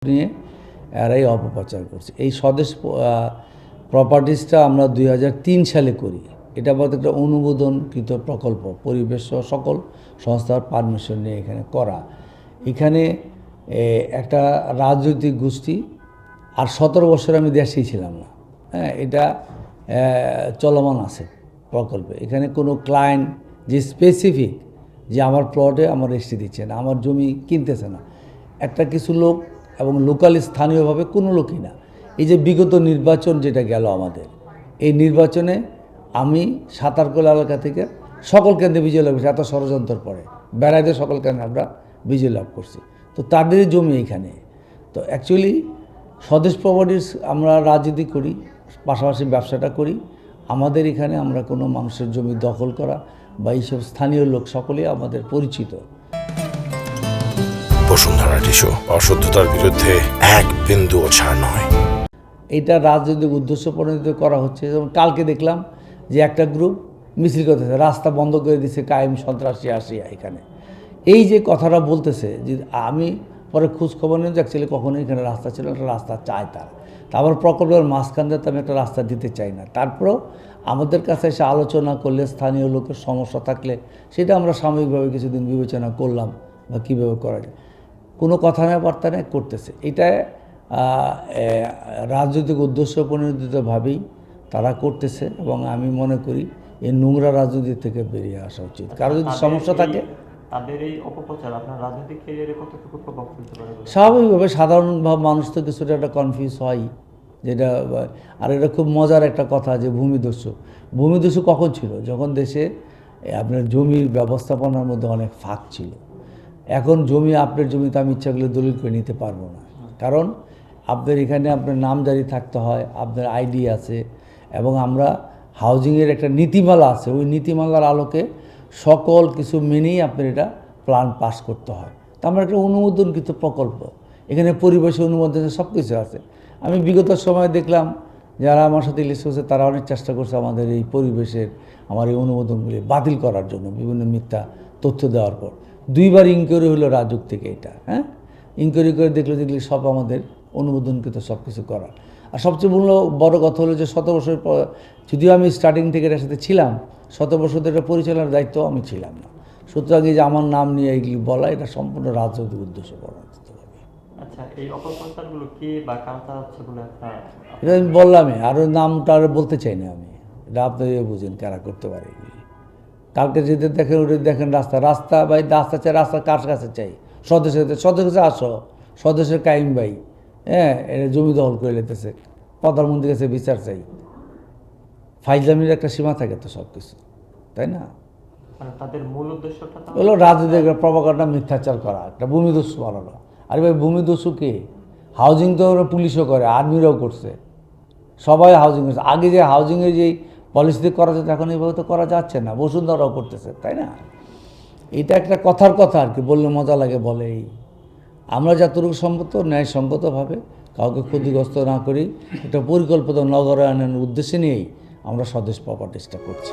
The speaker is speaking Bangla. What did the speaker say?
নিয়ে এরাই অপপ্রচার করছে। এই স্বদেশ প্রপার্টিসটা আমরা 2003 সালে করি। এটা আমাদের একটা অনুমোদনকৃত প্রকল্প, পরিবেশ সহ সকল সংস্থার পারমিশন নিয়ে এখানে করা। এখানে একটা রাজনৈতিক গোষ্ঠী, আর 17 বছর আমি দেশেই ছিলাম না, হ্যাঁ, এটা চলমান আছে প্রকল্পে। এখানে কোনো ক্লায়েন্ট যে স্পেসিফিক যে আমার প্লটে আমার রেজিস্ট্রি দিচ্ছে না, আমার জমি কিনতেছে না, একটা কিছু লোক এবং লোকাল স্থানীয়ভাবে কোনো লোকই না। এই যে বিগত নির্বাচন যেটা গেল আমাদের, এই নির্বাচনে আমি সাতারকোলা এলাকা থেকে সকল কেন্দ্রে বিজয় লাভ করছি। এত ষড়যন্ত্র পরে বেড়াইতে সকল কেন্দ্রে আমরা বিজয় লাভ করছি। তো তাদেরই জমি এইখানে। তো অ্যাকচুয়ালি স্বদেশ প্রপার্টিস আমরা রাজনীতি করি, পাশাপাশি ব্যবসাটা করি। আমাদের এখানে আমরা কোনো মানুষের জমি দখল করা বা এইসব স্থানীয় লোক সকলেই আমাদের পরিচিত। বসুন্ধরা টিস্যু অশুদ্ধতার বিরুদ্ধে এক বিন্দুও ছাড় নয়। এটা রাজনৈতিক উদ্দেশ্য প্রণোদিত করা হচ্ছে। যেমন কালকে দেখলাম যে একটা গ্রুপ মিছিল করতেছে, রাস্তা বন্ধ করে দিচ্ছে, কায়েম সন্ত্রাসী আসিয়া এখানে। এই যে কথাটা বলতেছে, যে আমি পরে খোঁজ খবর নিয়ে যে অ্যাকচুয়ালি কখনোই এখানে রাস্তা ছিল, একটা রাস্তা চায় তারা। তারপর প্রকল্পের মাঝখান দিয়ে আমি একটা রাস্তা দিতে চাই না। তারপরেও আমাদের কাছে এসে আলোচনা করলে, স্থানীয় লোকের সমস্যা থাকলে সেটা আমরা সাময়িকভাবে কিছুদিন বিবেচনা করলাম বা কীভাবে করা যায়। কোনো কথা না বার্তা নেই, করতেছে। এটা রাজনৈতিক উদ্দেশ্য প্রণোদিতভাবেই তারা করতেছে, এবং আমি মনে করি এই নোংরা রাজনীতি থেকে বেরিয়ে আসা উচিত। কারো যদি সমস্যা থাকে, তাদের এই অপপ্রচার আপনার রাজনৈতিক ক্যারিয়ারে কতটুকু প্রভাব ফেলতে পারে? স্বাভাবিকভাবে সাধারণভাবে মানুষ তো কিছুটা একটা কনফিউজ হয়, যেটা। আর এটা খুব মজার একটা কথা যে ভূমিদস্যু কখন ছিল? যখন দেশে আপনার জমির ব্যবস্থাপনার মধ্যে অনেক ফাঁক ছিল। এখন জমি, আপনার জমিতে আমি ইচ্ছা করলে দলিল করে নিতে পারবো না, কারণ আপনার এখানে আপনার নামজারি থাকতে হয়, আপনার আইডি আছে, এবং আমরা হাউজিংয়ের একটা নীতিমালা আছে। ওই নীতিমালার আলোকে সকল কিছু মেনেই আপনার এটা প্ল্যান পাস করতে হয়। তা আমরা একটা অনুমোদনকৃত প্রকল্প, এখানে পরিবেশের অনুমোদন সব কিছু আছে। আমি বিগত সময়ে দেখলাম যারা আমার সাথে লিস্ট করছে তারা অনেক চেষ্টা করছে আমাদের এই পরিবেশের, আমার এই অনুমোদনগুলি বাতিল করার জন্য, বিভিন্ন মিথ্যা তথ্য দেওয়ার পর। 2বার ইনকোয়ারি হলো রাজুক থেকে এটা, হ্যাঁ, ইনকোয়ারি করে দেখলে সব আমাদের অনুমোদনকৃত সব কিছু করার। আর সবচেয়ে বড় কথা হলো যে 17 বছর পর, যদিও আমি স্টার্টিং থেকে এটার সাথে ছিলাম, 17 বছর এটা পরিচালনার দায়িত্ব আমি ছিলাম না। সুতরাং এই যে আমার নাম নিয়ে এইগুলি বলা, এটা সম্পূর্ণ রাজনৈতিক উদ্দেশ্য করা যেতে পারে। আচ্ছা, এই অপপ্রচারগুলো কে বা কারা চালাচ্ছে বলে আপনার? এটা আমি বললামই, আরও নামটা আর বলতে চাই না আমি। এটা আপনি বুঝেন কারা করতে পারে এগুলি। কালকে যেতে দেখেন, ওটা দেখেন রাস্তা ভাই, রাস্তা চাই, রাস্তা কার কাছে চাই? স্বদেশের কাছে আসো, স্বদেশের কাইম ভাই, হ্যাঁ, এটা জমি দখল করে নিতেছে, প্রধানমন্ত্রীর কাছে বিচার চাই। ফাইজলামির একটা সীমা থাকে তো সব কিছু, তাই না? মানে তাদের মূল উদ্দেশ্যটা হলো রাজনৈতিক প্রভাকাণ্ডা, মিথ্যাচার করা, একটা ভূমিদস্যু বানানো। আরে ভাই, ভূমিদস্যু কে? হাউজিং তো পুলিশও করে, আর্মিরাও করছে, সবাই হাউজিং করছে। আগে যে হাউজিংয়ের যেই পলিসিতে করা যেত, এখন এইভাবে তো করা যাচ্ছে না। বসুন্ধরাও করতেছে, তাই না? এটা একটা কথার কথা আর কি, বললে মজা লাগে বলে। এই আমরা যতটুকু সম্মত, ন্যায়সঙ্গতভাবে কাউকে ক্ষতিগ্রস্ত না করি, এটা পরিকল্পিত নগরায়নের উদ্দেশ্যে নিয়েই আমরা স্বদেশ প্রপার্টিসটা করছি।